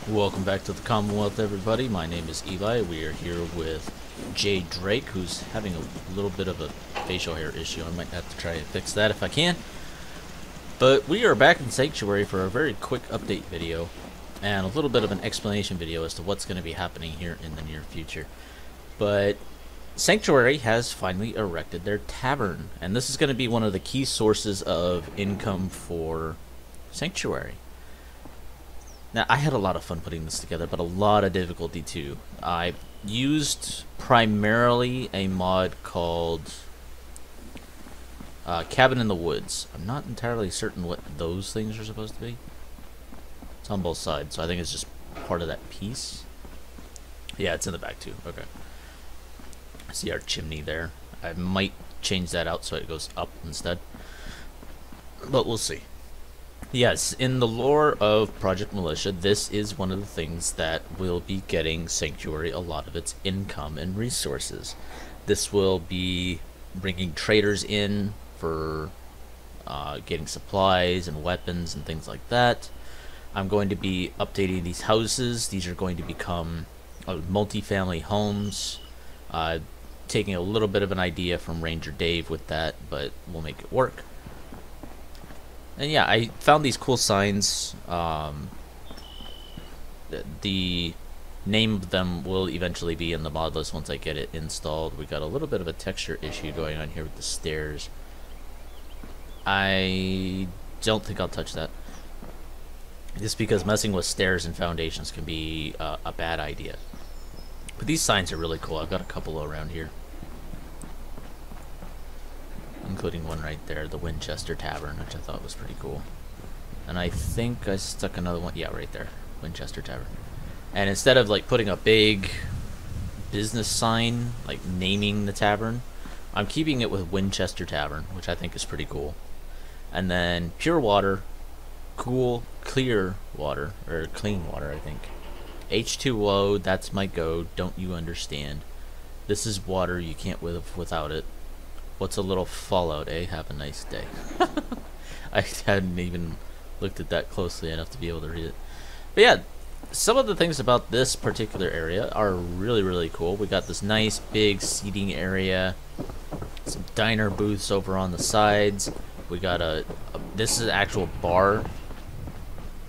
Welcome back to the Commonwealth, everybody. My name is Eli. We are here with Jay Drake, who's having a little bit of a facial hair issue. I might have to try and fix that if I can. But we are back in Sanctuary for a very quick update video and a little bit of an explanation video as to what's going to be happening here in the near future. But Sanctuary has finally erected their tavern, and this is going to be one of the key sources of income for Sanctuary. Now, I had a lot of fun putting this together, but a lot of difficulty too. I used primarily a mod called Cabin in the Woods. I'm not entirely certain what those things are supposed to be. It's on both sides, so I think it's just part of that piece. Yeah, it's in the back too. Okay. I see our chimney there. I might change that out so it goes up instead, but we'll see. Yes, in the lore of Project Militia, this is one of the things that will be getting Sanctuary a lot of its income and resources. This will be bringing traders in for getting supplies and weapons and things like that. I'm going to be updating these houses. These are going to become multi-family homes. Taking a little bit of an idea from Ranger Dave with that, but we'll make it work. And yeah, I found these cool signs. The name of them will eventually be in the mod list once I get it installed. We got a little bit of a texture issue going on here with the stairs. I don't think I'll touch that, just because messing with stairs and foundations can be a bad idea. But these signs are really cool. I've got a couple around here, including one right there, the Winchester Tavern, which I thought was pretty cool. And I think I stuck another one, yeah, right there, Winchester Tavern. And instead of like putting a big business sign, like naming the tavern, I'm keeping it with Winchester Tavern, which I think is pretty cool. And then pure water, cool, clear water, or clean water, I think. H2O, that's my go, don't you understand? This is water, you can't live without it. What's a little fallout, eh? Have a nice day. I hadn't even looked at that closely enough to be able to read it. But yeah, some of the things about this particular area are really, really cool. We got this nice big seating area, some diner booths over on the sides. We got this is an actual bar.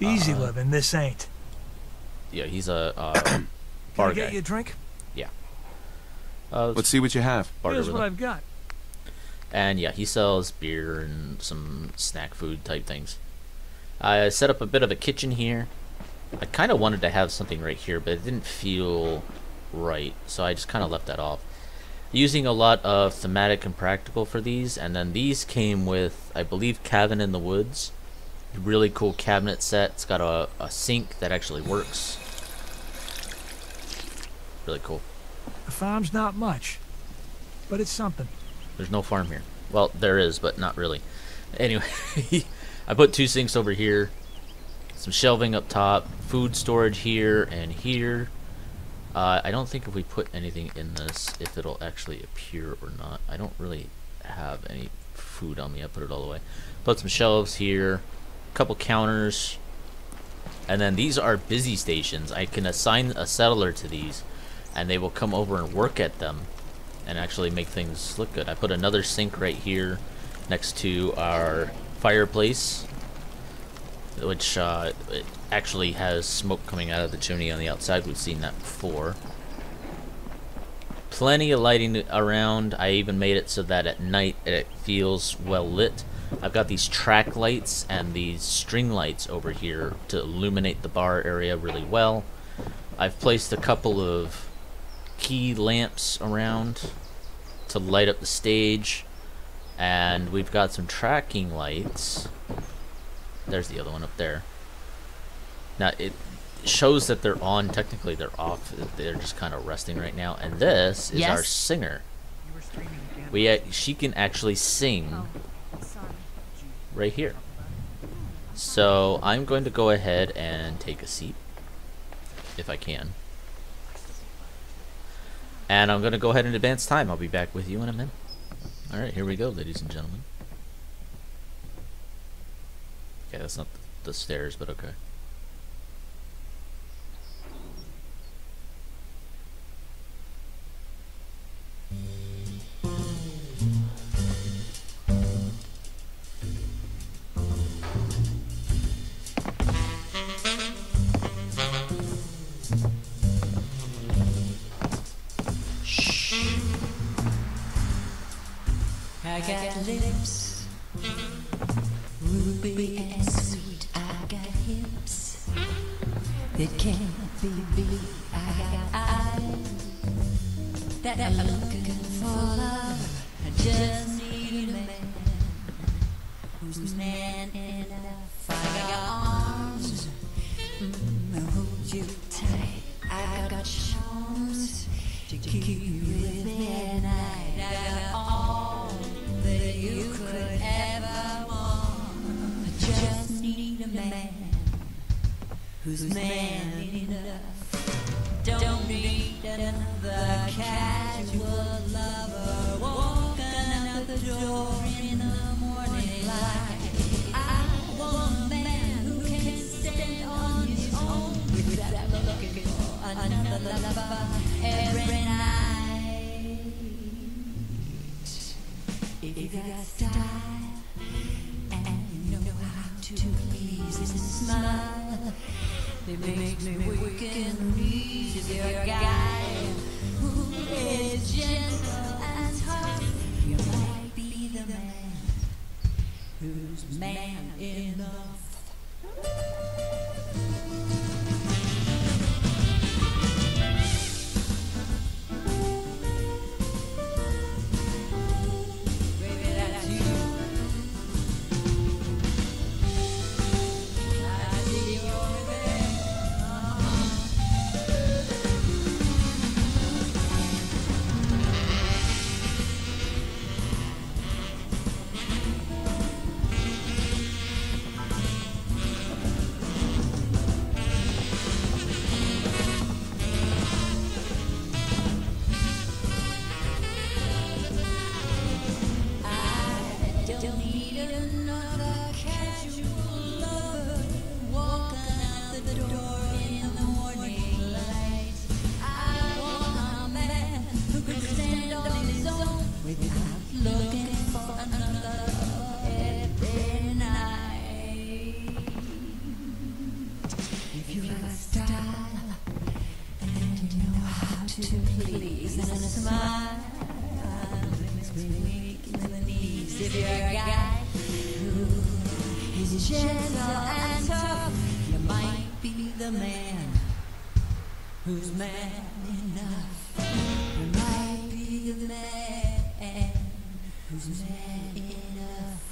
Easy living, this ain't. Yeah, he's a Can bar I get guy. you a drink? Yeah. Let's see what you have. Here's what I've got. And yeah, he sells beer and some snack food type things. I set up a bit of a kitchen here. I kind of wanted to have something right here, but it didn't feel right, so I just kind of left that off. Using a lot of thematic and practical for these, and then these came with, I believe, Cabin in the Woods. Really cool cabinet set. It's got a sink that actually works. Really cool. The farm's not much, but it's something. There's no farm here. Well, there is, but not really. Anyway, I put two sinks over here, some shelving up top, food storage here and here. I don't think if we put anything in this, if it'll actually appear or not. I don't really have any food on me. I put it all away. Put some shelves here, a couple counters, and then these are busy stations. I can assign a settler to these, and they will come over and work at them and actually make things look good. I put another sink right here next to our fireplace, which it actually has smoke coming out of the chimney on the outside. We've seen that before. Plenty of lighting around. I even made it so that at night it feels well lit. I've got these track lights and these string lights over here to illuminate the bar area really well. I've placed a couple of key lamps around to light up the stage, and we've got some tracking lights. There's the other one up there. Now it shows that they're on. Technically they're off. They're just kind of resting right now. And this is our singer. She can actually sing right here. So I'm going to go ahead and take a seat if I can. And I'm going to go ahead and advance time. I'll be back with you in a minute. Alright, here we go, ladies and gentlemen. Okay, that's not the stairs, but okay. got lips, ruby and sweet. I got hips that can't be beat. I got eyes that are looking for love. I just need a man who's man enough. I got arms that hold you tight. I got charms to keep you with me at night. I got all that you could ever want. I just need a man who's man enough. Don't need another casual lover walking out the door in the morning light. I want a man who can stand on his own without looking for another lover every night. If you got style and you know how to please and smile, it makes me weak and weak. If you're a guy who is gentle and tough, you might be the man who's man enough. Baby, that's you. I see you over there. I don't need another casual lover walking out the door in the morning light. I want a man who can stand on his own without looking for another every night. If you got style and you know how to please and smile, makes me weak in the knees. If you're a guy who is gentle and tough, you might be the man who's man enough. You might be the man who's man enough.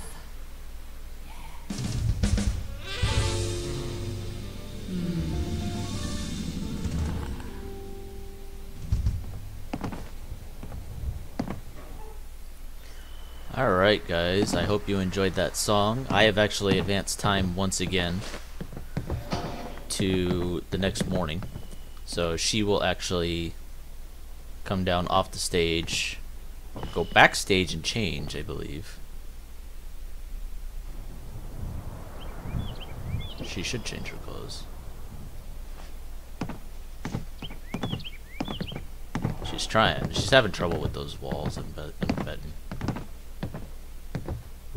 Alright guys, I hope you enjoyed that song. I have actually advanced time once again to the next morning. So she will actually come down off the stage, go backstage and change, I believe. She should change her clothes. She's trying. She's having trouble with those walls in the bed.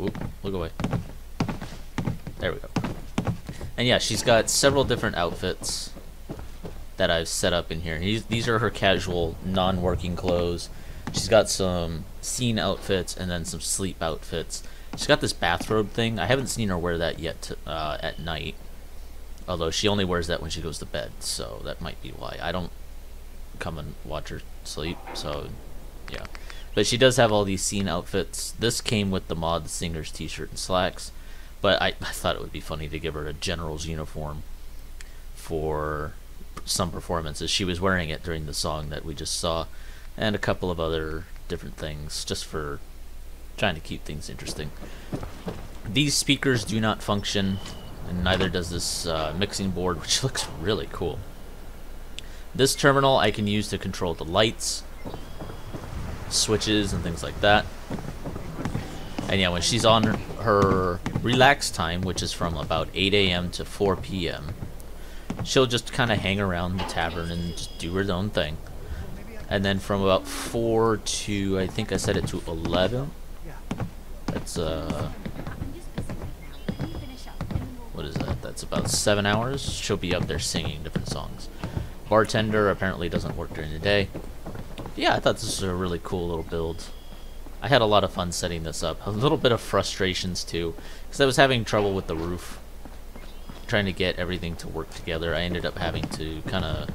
Oop, look away. There we go. And yeah, she's got several different outfits that I've set up in here. These are her casual, non-working clothes. She's got some scene outfits and then some sleep outfits. She's got this bathrobe thing. I haven't seen her wear that yet at night. Although she only wears that when she goes to bed, so that might be why. I don't come and watch her sleep, so yeah. But she does have all these scene outfits. This came with the mod, the singer's t-shirt and slacks. But I thought it would be funny to give her a general's uniform for some performances. She was wearing it during the song that we just saw, and a couple of other different things, just for trying to keep things interesting. These speakers do not function, and neither does this mixing board, which looks really cool. This terminal I can use to control the lights, switches and things like that. And yeah, when she's on her relax time, which is from about 8 AM to 4 PM, she'll just kind of hang around the tavern and just do her own thing. And then from about 4 to, I think I set it to 11. That's what is that? That's about 7 hours. She'll be up there singing different songs. Bartender apparently doesn't work during the day. Yeah, I thought this was a really cool little build. I had a lot of fun setting this up. A little bit of frustrations too, because I was having trouble with the roof, trying to get everything to work together. I ended up having to kind of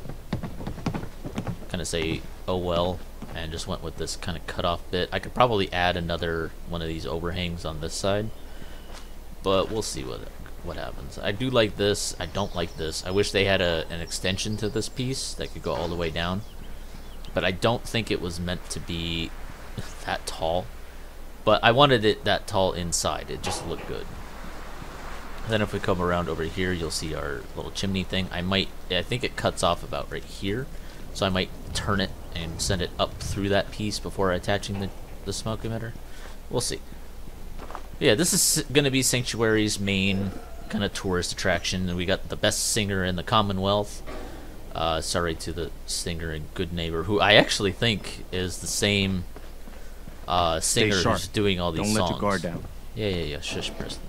say, oh well, and just went with this kind of cut-off bit. I could probably add another one of these overhangs on this side, but we'll see what happens. I do like this. I don't like this. I wish they had an extension to this piece that could go all the way down, but I don't think it was meant to be that tall. But I wanted it that tall inside. It just looked good. Then if we come around over here, you'll see our little chimney thing. I think it cuts off about right here, so I might turn it and send it up through that piece before attaching the smoke emitter. We'll see. Yeah, this is going to be Sanctuary's main kind of tourist attraction, and we got the best singer in the Commonwealth. Sorry to the singer in Good Neighbor, who I actually think is the same singer who's doing all these songs. Don't let your guard down. Yeah. Shush, Preston.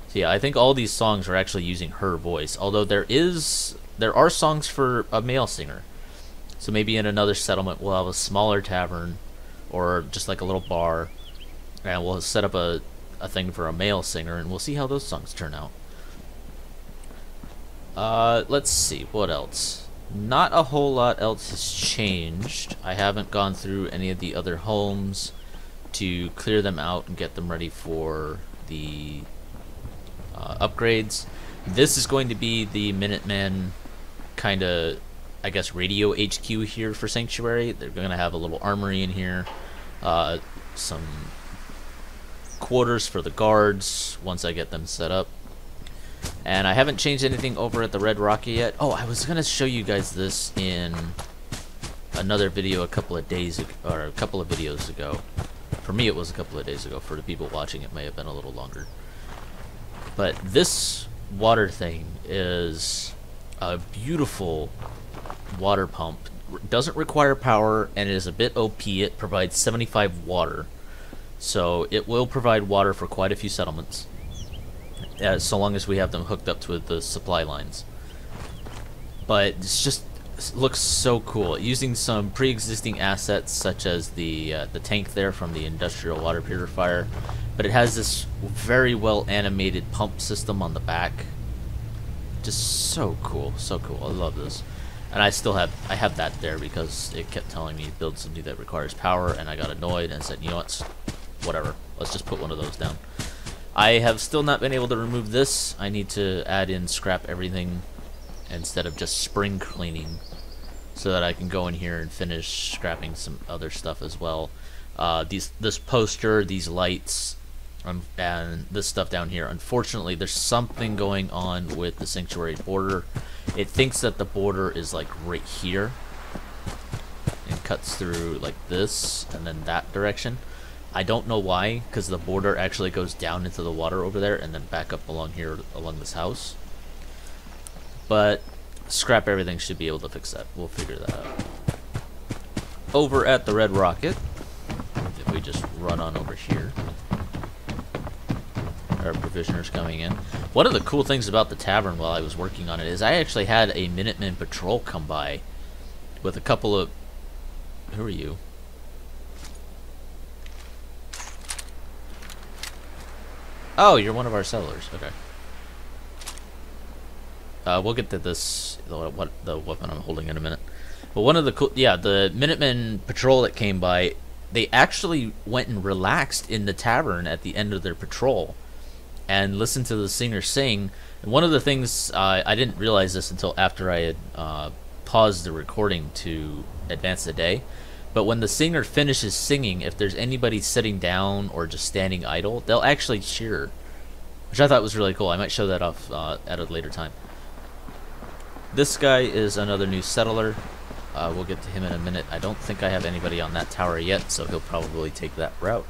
So yeah, I think all these songs are actually using her voice, although there are songs for a male singer. So maybe in another settlement we'll have a smaller tavern, or just like a little bar, and we'll set up a thing for a male singer, and we'll see how those songs turn out. Let's see, what else? Not a whole lot else has changed. I haven't gone through any of the other homes to clear them out and get them ready for the upgrades. This is going to be the Minutemen kind of, I guess, radio HQ here for Sanctuary. They're going to have a little armory in here, some quarters for the guards once I get them set up. And I haven't changed anything over at the Red Rocket yet. Oh, I was going to show you guys this in another video a couple of days ago, or a couple of videos ago. For me it was a couple of days ago. For the people watching it may have been a little longer. But this water thing is a beautiful water pump. Doesn't require power and is a bit OP. It provides 75 water. So it will provide water for quite a few settlements, so long as we have them hooked up to the supply lines. But it looks so cool, using some pre-existing assets such as the tank there from the industrial water purifier. But it has this very well animated pump system on the back. Just so cool, so cool. I love this. And I have that there because it kept telling me build something that requires power, and I got annoyed and said, you know what, whatever, let's just put one of those down. I have still not been able to remove this. I need to add in scrap everything instead of just spring cleaning, so that I can go in here and finish scrapping some other stuff as well. This poster, these lights, and this stuff down here. Unfortunately, there's something going on with the Sanctuary border. It thinks that the border is like right here and cuts through like this and then that direction. I don't know why, because the border actually goes down into the water over there and then back up along here along this house. But scrap everything should be able to fix that. We'll figure that out. Over at the Red Rocket, if we just run on over here, our provisioners coming in. One of the cool things about the tavern while I was working on it is I actually had a Minutemen patrol come by with a couple of... Who are you? Oh, you're one of our settlers. Okay. We'll get to this, the weapon I'm holding in a minute. But one of the cool... Yeah, the Minutemen patrol that came by, they actually went and relaxed in the tavern at the end of their patrol and listened to the singer sing. And one of the things, I didn't realize this until after I had paused the recording to advance the day, but when the singer finishes singing, if there's anybody sitting down or just standing idle, they'll actually cheer, which I thought was really cool. I might show that off at a later time. This guy is another new settler. We'll get to him in a minute. I don't think I have anybody on that tower yet, so he'll probably take that route,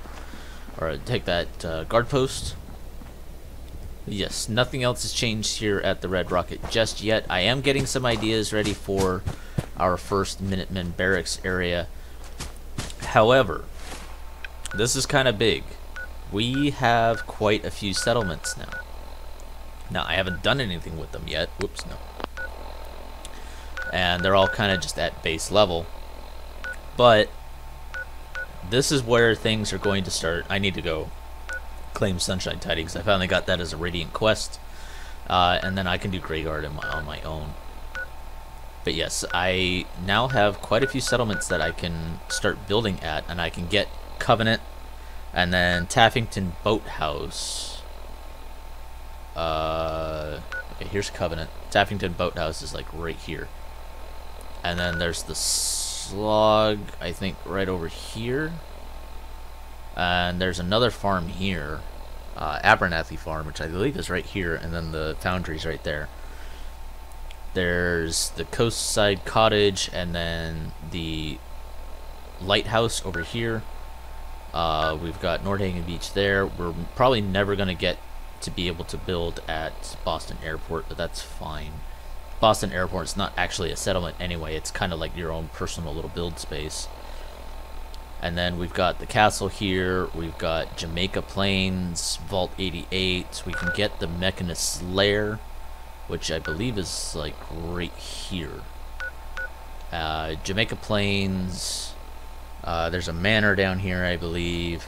or take that guard post. Yes, nothing else has changed here at the Red Rocket just yet. I am getting some ideas ready for our first Minutemen barracks area. However, this is kind of big. We have quite a few settlements now. Now, I haven't done anything with them yet. Whoops, no. And they're all kind of just at base level. But this is where things are going to start. I need to go claim Sunshine Tidy because I finally got that as a Radiant quest. And then I can do Greyguard on my own. But yes, I now have quite a few settlements that I can start building at, and I can get Covenant, and then Taffington Boathouse. Okay, here's Covenant. Taffington Boathouse is like right here. And then there's the Slog, I think, right over here. And there's another farm here. Abernathy Farm, which I believe is right here, and then the foundry's right there. There's the Coastside Cottage, and then the Lighthouse over here. We've got Nordhagen Beach there. We're probably never going to get to be able to build at Boston Airport, but that's fine. Boston Airport is not actually a settlement anyway. It's kind of like your own personal little build space. And then we've got the castle here. We've got Jamaica Plains, Vault 88. We can get the Mechanist's Lair, which I believe is like right here. Jamaica Plains. There's a manor down here, I believe.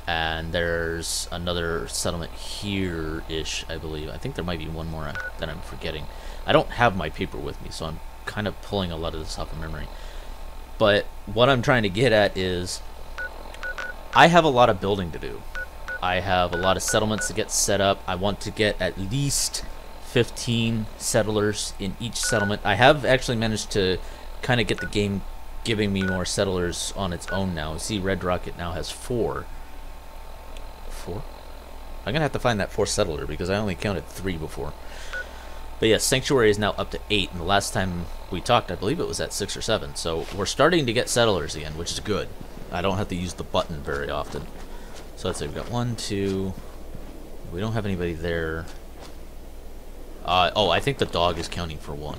And there's another settlement here-ish, I believe. I think there might be one more that I'm forgetting. I don't have my paper with me, so I'm kind of pulling a lot of this off of memory. But what I'm trying to get at is I have a lot of building to do. I have a lot of settlements to get set up. I want to get at least 15 settlers in each settlement. I have actually managed to kind of get the game giving me more settlers on its own now. See, Red Rocket now has 4. 4? I'm gonna have to find that 4th settler because I only counted 3 before. But yes, Sanctuary is now up to 8, and the last time we talked, I believe it was at 6 or 7. So we're starting to get settlers again, which is good. I don't have to use the button very often. So let's say we've got 1, 2. We don't have anybody there. Oh, I think the dog is counting for 1.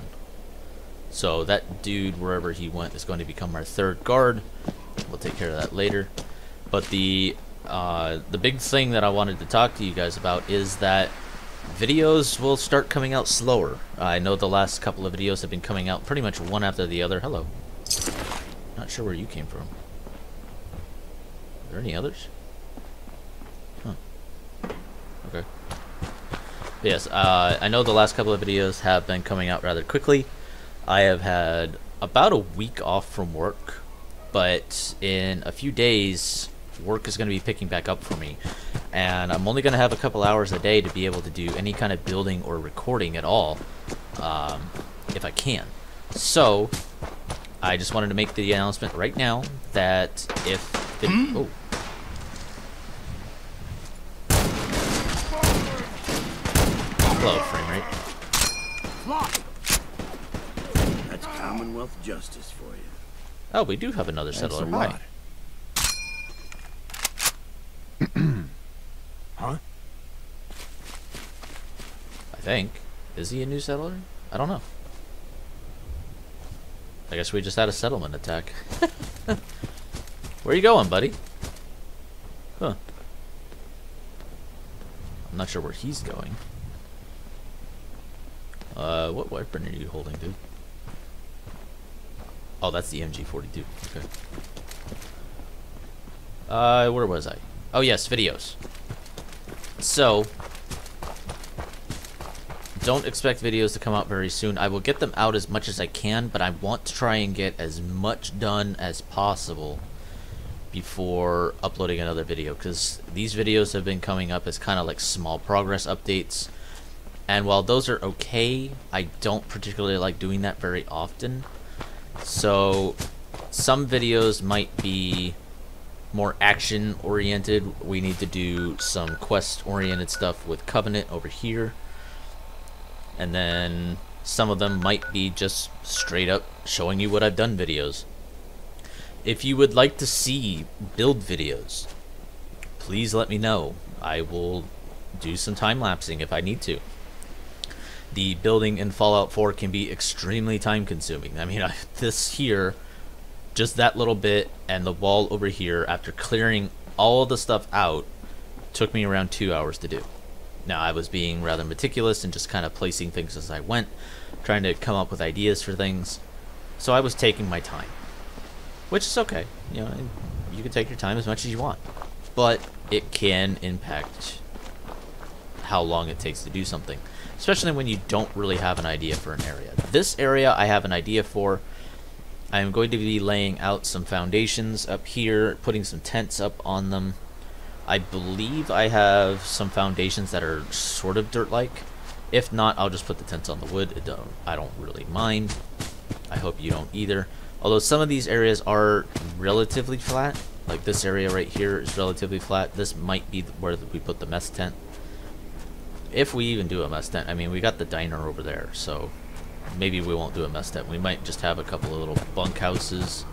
So that dude, wherever he went, is going to become our 3rd guard. We'll take care of that later. But the big thing that I wanted to talk to you guys about is that videos will start coming out slower. I know the last couple of videos have been coming out pretty much one after the other. Hello. Not sure where you came from. Are there any others? Huh. Okay. But yes, I know the last couple of videos have been coming out rather quickly. I have had about a week off from work, but in a few days work is going to be picking back up for me, and I'm only going to have a couple hours a day to be able to do any kind of building or recording at all, if I can. So I just wanted to make the announcement right now that if it, oh. Hello, frame rate. That's Commonwealth justice for you. Oh, we do have another settler. Hi. Huh? I think. Is he a new settler? I don't know. I guess we just had a settlement attack. Where are you going, buddy? Huh. I'm not sure where he's going. What weapon are you holding, dude? Oh, that's the MG42. Okay. Where was I? Oh, yes, videos. So, don't expect videos to come out very soon. I will get them out as much as I can, but I want to try and get as much done as possible before uploading another video, because these videos have been coming up as kind of like small progress updates, and while those are okay, I don't particularly like doing that very often. So some videos might be more action oriented. We need to do some quest oriented stuff with Covenant over here, and then some of them might be just straight up showing you what I've done videos. If you would like to see build videos, please let me know. I will do some time lapsing if I need to. The building in Fallout 4 can be extremely time consuming. I mean, this here, just that little bit and the wall over here, after clearing all of the stuff out, took me around 2 hours to do. Now, I was being rather meticulous and just kind of placing things as I went, trying to come up with ideas for things, so I was taking my time, which is okay. You know, you can take your time as much as you want, but it can impact how long it takes to do something, especially when you don't really have an idea for an area. This area I have an idea for. I'm going to be laying out some foundations up here, putting some tents up on them. I believe I have some foundations that are sort of dirt-like. If not, I'll just put the tents on the wood. I don't really mind. I hope you don't either. Although some of these areas are relatively flat. Like this area right here is relatively flat. This might be where we put the mess tent. If we even do a mess tent. I mean, we got the diner over there, so maybe we won't do a mess tent. We might just have a couple of little bunk houses,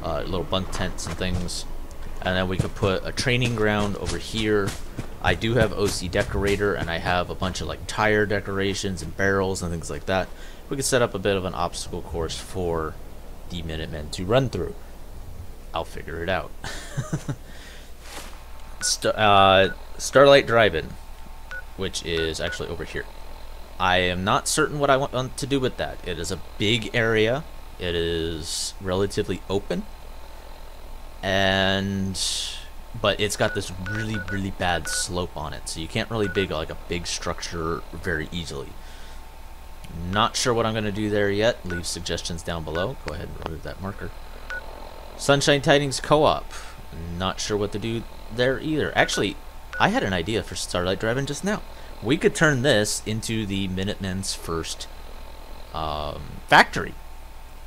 little bunk tents and things. And then we could put a training ground over here. I do have OC decorator, and I have a bunch of like tire decorations and barrels and things like that. We could set up a bit of an obstacle course for the Minutemen to run through. I'll figure it out. Starlight Drive-In, which is actually over here. I am not certain what I want to do with that. It is a big area. It is relatively open. But it's got this really bad slope on it, so you can't really build like a big structure very easily. Not sure what I'm going to do there yet. Leave suggestions down below. Go ahead and remove that marker. Sunshine Tidings Co-op. Not sure what to do there either. Actually, I had an idea for Starlight Drive-In just now. We could turn this into the Minutemen's first factory.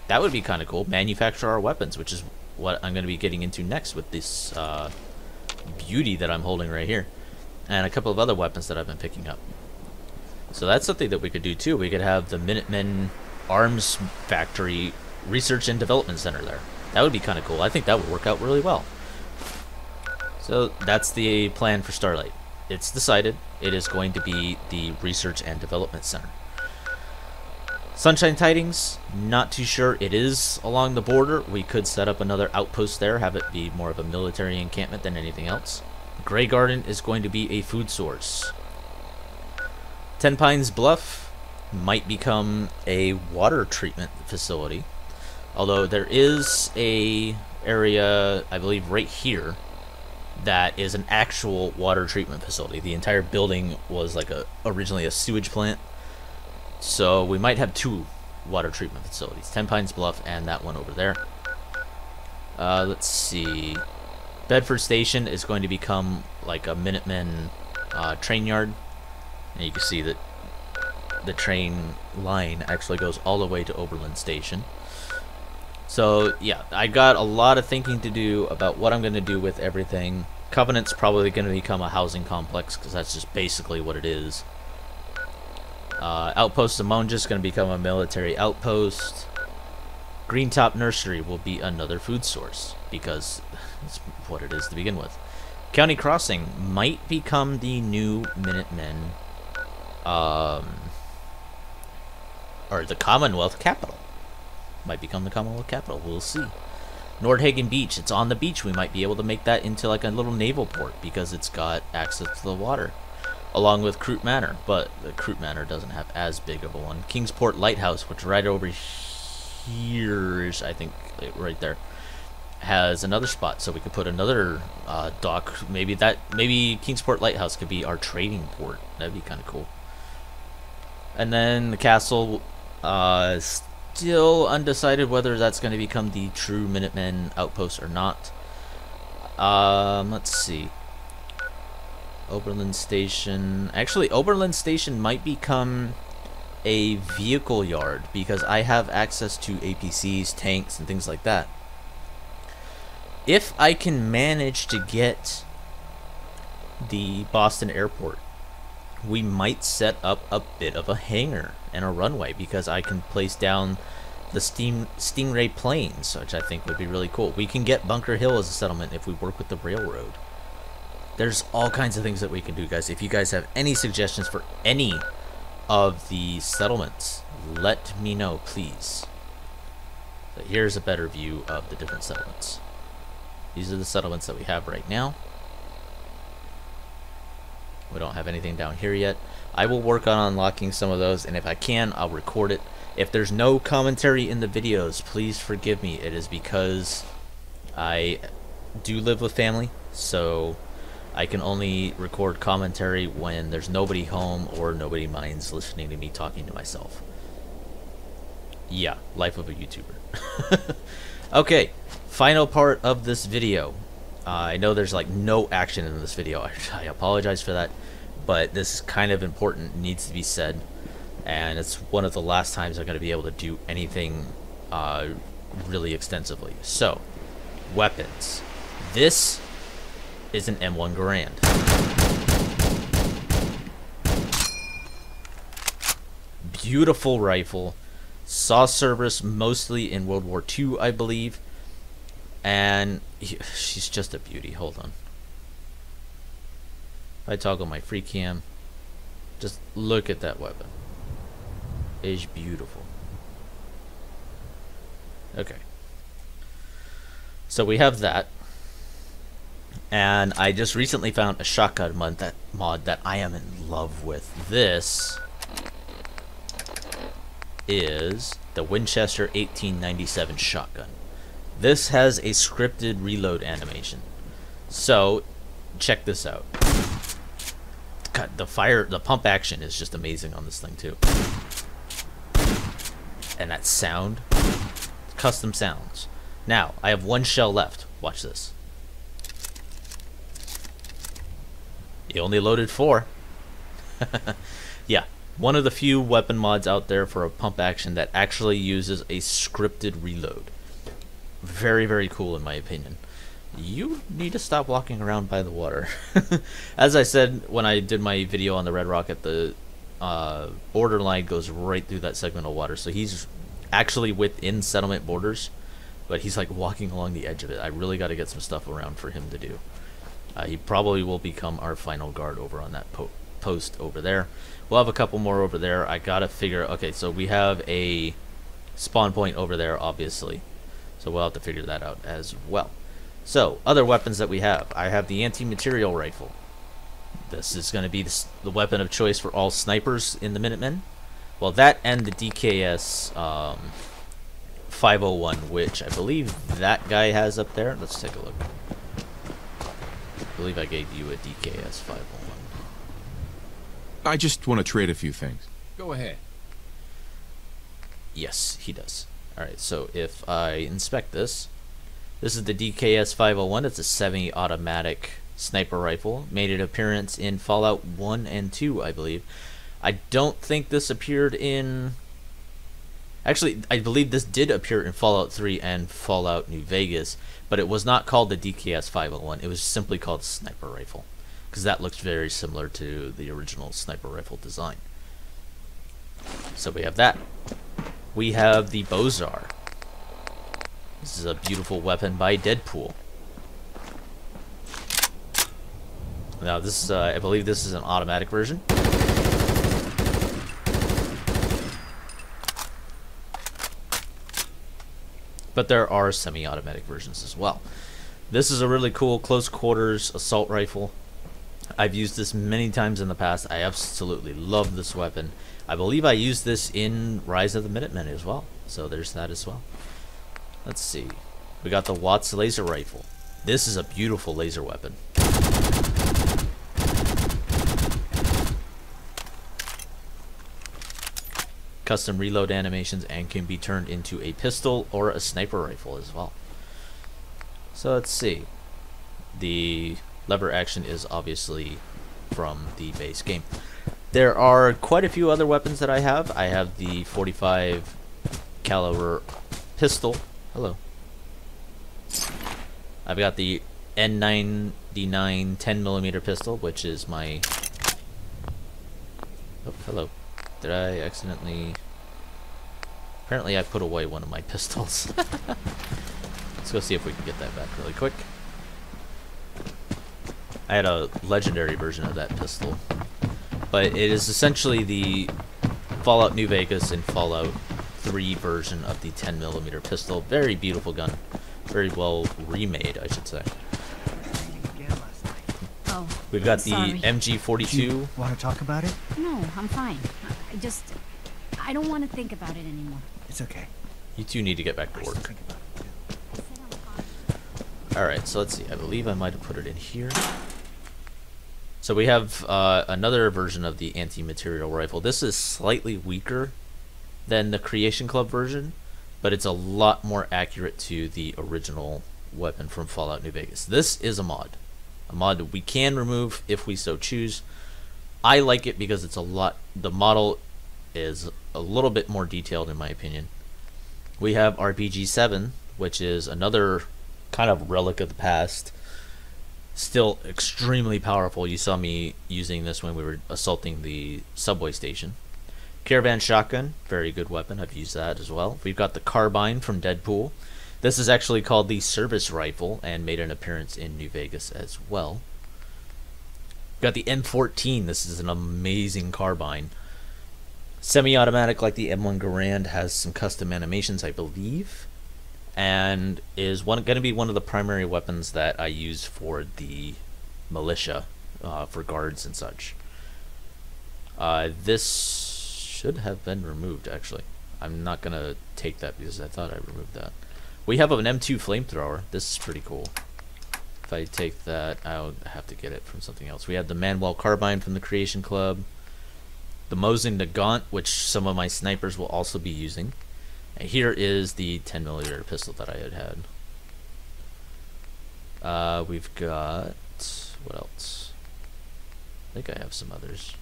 That would be kind of cool. Manufacture our weapons, which is what I'm going to be getting into next with this beauty that I'm holding right here. And a couple of other weapons that I've been picking up. So that's something that we could do too. We could have the Minutemen Arms Factory Research and Development Center there. That would be kind of cool. I think that would work out really well. So that's the plan for Starlight. It's decided. It is going to be the Research and Development Center. Sunshine Tidings, not too sure. It is along the border. We could set up another outpost there, have it be more of a military encampment than anything else. Grey Garden is going to be a food source. Ten Pines Bluff might become a water treatment facility. Although there is a area, I believe right here, that is an actual water treatment facility. The entire building was like originally a sewage plant. So we might have two water treatment facilities. Ten Pines Bluff and that one over there. Let's see. Bedford Station is going to become like a Minutemen train yard. And you can see that the train line actually goes all the way to Oberlin Station. So yeah, I got a lot of thinking to do about what I'm going to do with everything. Covenant's probably going to become a housing complex because that's just basically what it is. Outpost Samonja is going to become a military outpost. Greentop Nursery will be another food source because it's what it is to begin with. County Crossing might become the new Minutemen, or the Commonwealth capital. Might become the Commonwealth capital. We'll see. Nordhagen Beach. It's on the beach. We might be able to make that into like a little naval port because it's got access to the water. Along with Croot Manor, but the Croot Manor doesn't have as big of a one. Kingsport Lighthouse, which right over here is, I think, right there, has another spot, so we could put another dock. Maybe Kingsport Lighthouse could be our trading port. That'd be kind of cool. And then the castle, still undecided whether that's going to become the true Minutemen outpost or not. Let's see. Oberlin Station. Actually, Oberlin Station might become a vehicle yard because I have access to APCs, tanks, and things like that. If I can manage to get the Boston airport, we might set up a bit of a hangar and a runway because I can place down the Stingray planes, which I think would be really cool. We can get Bunker Hill as a settlement if we work with the railroad. There's all kinds of things that we can do, guys. If you guys have any suggestions for any of the settlements, let me know, please. So here's a better view of the different settlements. These are the settlements that we have right now. We don't have anything down here yet. I will work on unlocking some of those, and if I can, I'll record it. If there's no commentary in the videos, please forgive me. It is because I do live with family, so I can only record commentary when there's nobody home or nobody minds listening to me talking to myself. Yeah, life of a YouTuber. Okay, final part of this video. I know there's like no action in this video. I apologize for that, but this is kind of important, needs to be said, and it's one of the last times I'm going to be able to do anything really extensively. So, weapons. This is an M1 Garand. Beautiful rifle. Saw service mostly in World War II, I believe. And she's just a beauty. Hold on. If I toggle my free cam, just look at that weapon. It's beautiful. Okay. So we have that. And I just recently found a shotgun mod that I am in love with. This is the Winchester 1897 shotgun. This has a scripted reload animation. So, check this out. God, the pump action is just amazing on this thing too. And that sound, custom sounds. Now, I have one shell left. Watch this. You only loaded 4. Yeah, one of the few weapon mods out there for a pump action that actually uses a scripted reload. Very, very cool in my opinion. You need to stop walking around by the water. As I said when I did my video on the Red Rocket, the border line goes right through that segment of water. So he's actually within settlement borders, but he's like walking along the edge of it. I really got to get some stuff around for him to do. He probably will become our final guard over on that post over there. We'll have a couple more over there. I gotta figure. Okay, so we have a spawn point over there, obviously. So we'll have to figure that out as well. So, other weapons that we have. I have the anti-material rifle. This is going to be the weapon of choice for all snipers in the Minutemen. Well, that and the DKS 501, which I believe that guy has up there. Let's take a look. I believe I gave you a DKS 501. I just want to trade a few things. Go ahead. Yes, he does. Alright, so if I inspect this, this is the DKS 501. It's a semi-automatic sniper rifle. Made an appearance in Fallout 1 and 2, I believe. I don't think this appeared in... Actually, I believe this did appear in Fallout 3 and Fallout New Vegas, but it was not called the DKS 501. It was simply called sniper rifle, because that looks very similar to the original sniper rifle design. So we have that. We have the Bozar. This is a beautiful weapon by Deadpool. Now this, I believe this is an automatic version. But there are semi-automatic versions as well. This is a really cool close quarters assault rifle. I've used this many times in the past. I absolutely love this weapon. I believe I used this in Rise of the Minutemen as well. So there's that as well. Let's see. We got the Watts laser rifle. This is a beautiful laser weapon. Custom reload animations and can be turned into a pistol or a sniper rifle as well. So let's see. The lever action is obviously from the base game. There are quite a few other weapons that I have. I have the 45 caliber pistol. Hello. I've got the N99 10mm pistol, which is my... Oh, hello. Did I accidentally... Apparently I put away one of my pistols. Let's go see if we can get that back really quick. I had a legendary version of that pistol. But it is essentially the Fallout New Vegas and Fallout 3 version of the 10mm pistol. Very beautiful gun. Very well remade, I should say. Oh, We've got the sorry. MG42. You want to talk about it? No, I'm fine. I don't want to think about it anymore. It's okay. You two need to get back to I work. still think about it too. Alright, so let's see. I believe I might have put it in here. So we have another version of the anti-material rifle. This is slightly weaker than the Creation Club version, but it's a lot more accurate to the original weapon from Fallout New Vegas. This is a mod that we can remove if we so choose. I like it because it's the model is a little bit more detailed in my opinion. We have RPG-7, which is another kind of relic of the past. Still extremely powerful. You saw me using this when we were assaulting the subway station. Caravan shotgun, very good weapon. I've used that as well. We've got the carbine from Deadpool. This is actually called the service rifle and made an appearance in New Vegas as well. Got the M14. This is an amazing carbine. Semi-automatic like the M1 Garand, has some custom animations, I believe, and is going to be one of the primary weapons that I use for the militia, for guards and such. This should have been removed, actually. I'm not going to take that because I thought I removed that. We have an M2 flamethrower. This is pretty cool. If I take that, I'll have to get it from something else. We have the Manuel carbine from the Creation Club. The Mosin Nagant, which some of my snipers will also be using. And here is the 10mm pistol that I had. We've got... what else? I think I have some others.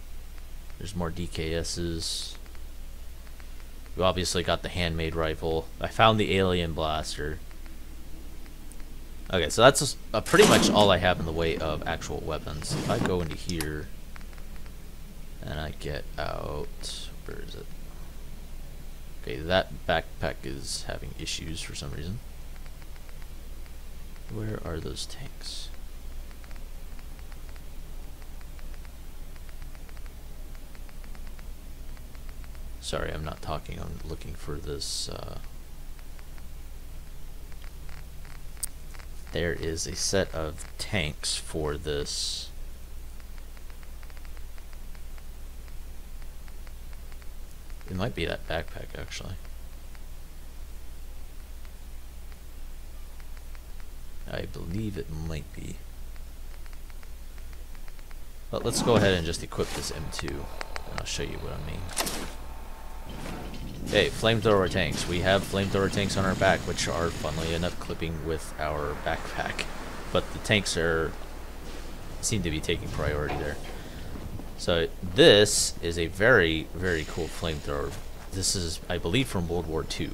There's more DKSs. We obviously got the handmade rifle. I found the alien blaster. Okay, so that's pretty much all I have in the way of actual weapons. If I go into here and I get out, where is it? Okay, that backpack is having issues for some reason. Where are those tanks? Sorry, I'm not talking. I'm looking for this. There is a set of tanks for this. It might be that backpack, actually. I believe it might be. But let's go ahead and just equip this M2, and I'll show you what I mean. Okay, flamethrower tanks. We have flamethrower tanks on our back, which are, funnily enough, clipping with our backpack. But the tanks seem to be taking priority there. So this is a very, very cool flamethrower. This is, I believe, from World War II.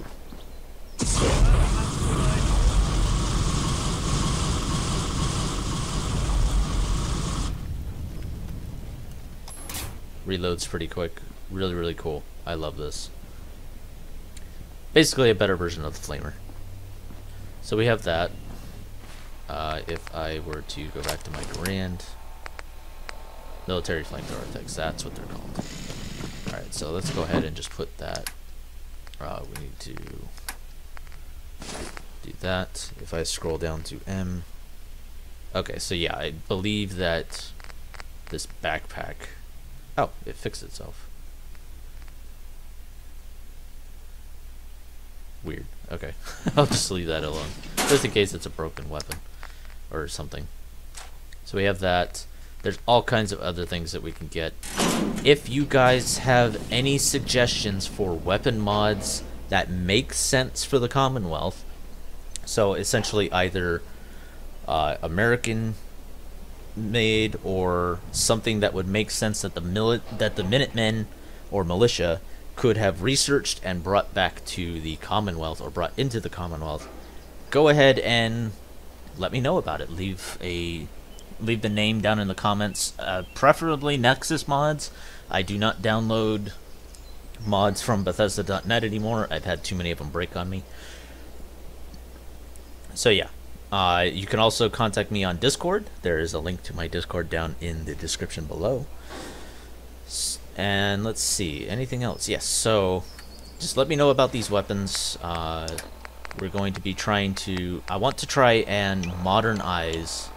Reloads pretty quick. Really, really cool. I love this. Basically a better version of the flamer. So we have that. If I were to go back to my Garand, military flamethrower tanks, that's what they're called. Alright, so let's go ahead and just put that. We need to do that. If I scroll down to M. Okay, so yeah, I believe that this backpack... Oh, it fixed itself. Weird. Okay. I'll just leave that alone. Just in case it's a broken weapon or something. So we have that. There's all kinds of other things that we can get. If you guys have any suggestions for weapon mods that make sense for the Commonwealth, so essentially either American made or something that would make sense that the Minutemen or militia could have researched and brought back to the Commonwealth or brought into the Commonwealth, go ahead and let me know about it. Leave the name down in the comments, preferably Nexus mods. I do not download mods from Bethesda.net anymore. I've had too many of them break on me. So yeah, you can also contact me on Discord. There is a link to my Discord down in the description below. And let's see, anything else? Yes, so just let me know about these weapons. We're going to be trying to... I want to try and modernize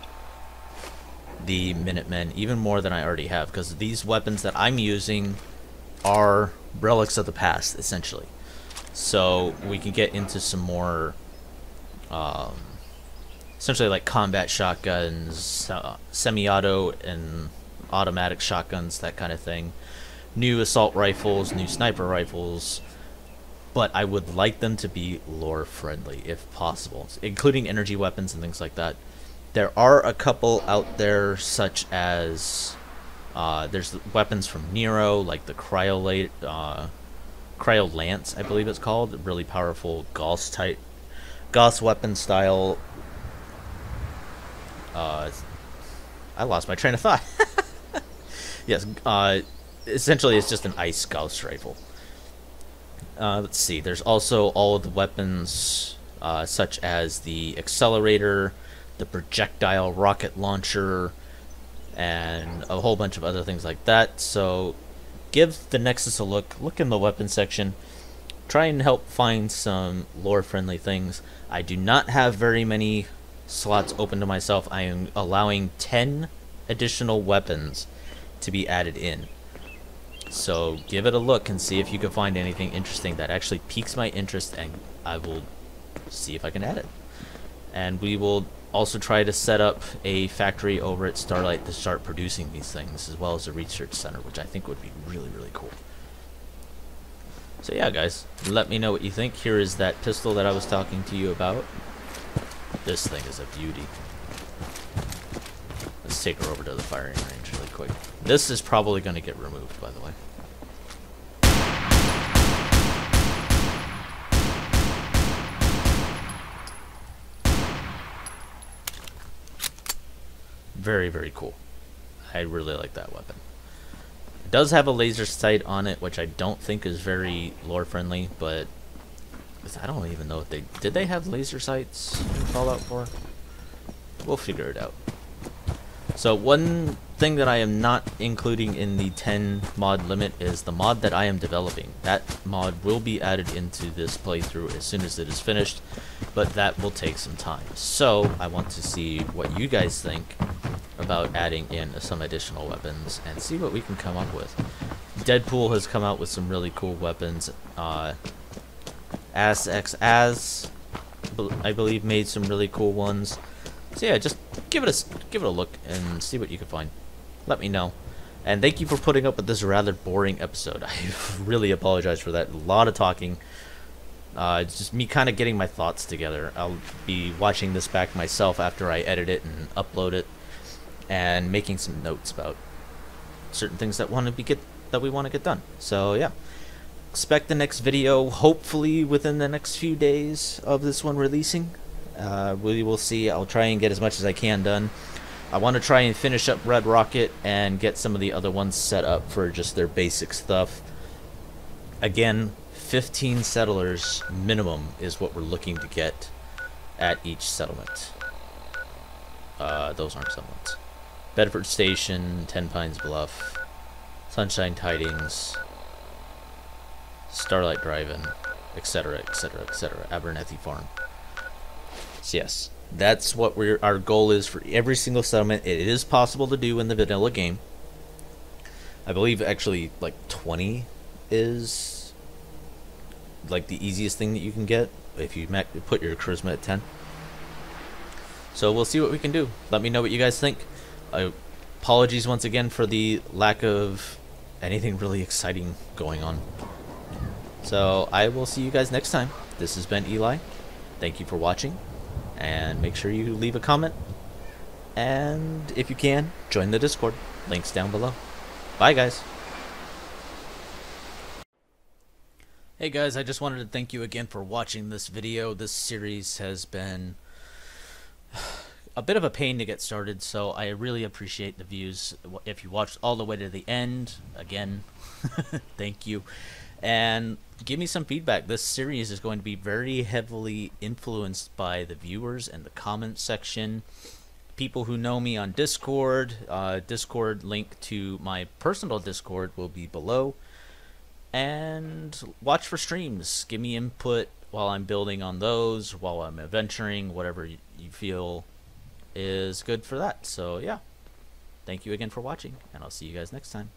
the Minutemen even more than I already have, because these weapons that I'm using are relics of the past, essentially. So we can get into some more essentially like combat shotguns, semi-auto and automatic shotguns, that kind of thing. New assault rifles, new sniper rifles, but I would like them to be lore friendly if possible, including energy weapons and things like that. There are a couple out there, such as there's weapons from Nero, like the Cryo Lance, I believe it's called, a really powerful Gauss weapon style. I lost my train of thought. Yes, essentially it's just an ice Gauss rifle. Let's see, there's also all of the weapons such as the accelerator, the projectile rocket launcher, and a whole bunch of other things like that. So give the Nexus a look in the weapon section, try and help find some lore friendly things. I do not have very many slots open to myself. I am allowing 10 additional weapons to be added in. So give it a look and see if you can find anything interesting that actually piques my interest, and I will see if I can add it. And we will also try to set up a factory over at Starlight to start producing these things, as well as a research center, which I think would be really, really cool. So yeah, guys, let me know what you think. Here is that pistol that I was talking to you about. This thing is a beauty. Let's take her over to the firing range really quick. This is probably going to get removed, by the way. Very, very cool. I really like that weapon. It does have a laser sight on it, which I don't think is very lore friendly, but I don't even know if did they have laser sights in Fallout 4? We'll figure it out. So one thing that I am not including in the 10 mod limit is the mod that I am developing. That mod will be added into this playthrough as soon as it is finished, but that will take some time. So I want to see what you guys think about adding in some additional weapons and see what we can come up with. Deadpool has come out with some really cool weapons. AsXas, I believe, made some really cool ones. So yeah, just give it a look and see what you can find. Let me know. And thank you for putting up with this rather boring episode. I really apologize for that. A lot of talking. It's just me kind of getting my thoughts together. I'll be watching this back myself after I edit it and upload it, and making some notes about certain things that we want to get done. So yeah, expect the next video hopefully within the next few days of this one releasing. We will see. I'll try and get as much as I can done. I want to try and finish up Red Rocket and get some of the other ones set up for just their basic stuff. Again, 15 settlers minimum is what we're looking to get at each settlement. Those aren't settlements. Bedford Station, Ten Pines Bluff, Sunshine Tidings, Starlight Drive-In, etc., etc., etc., Abernethy Farm. So yes, that's what our goal is for every single settlement. It is possible to do in the vanilla game. I believe actually like 20 is like the easiest thing that you can get if you put your charisma at 10. So we'll see what we can do. Let me know what you guys think. Apologies once again for the lack of anything really exciting going on. So I will see you guys next time. This has been Eli. Thank you for watching, and make sure you leave a comment, and if you can, join the Discord. Links down below. Bye guys. Hey guys, I just wanted to thank you again for watching this video. This series has been a bit of a pain to get started, so I really appreciate the views. If you watched all the way to the end, again, thank you. And give me some feedback. This series is going to be very heavily influenced by the viewers and the comment section. People who know me on Discord, Discord link to my personal Discord will be below. And watch for streams. Give me input while I'm building on those, while I'm adventuring, whatever you feel is good for that. So yeah, thank you again for watching, and I'll see you guys next time.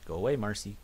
Go away, Marcy.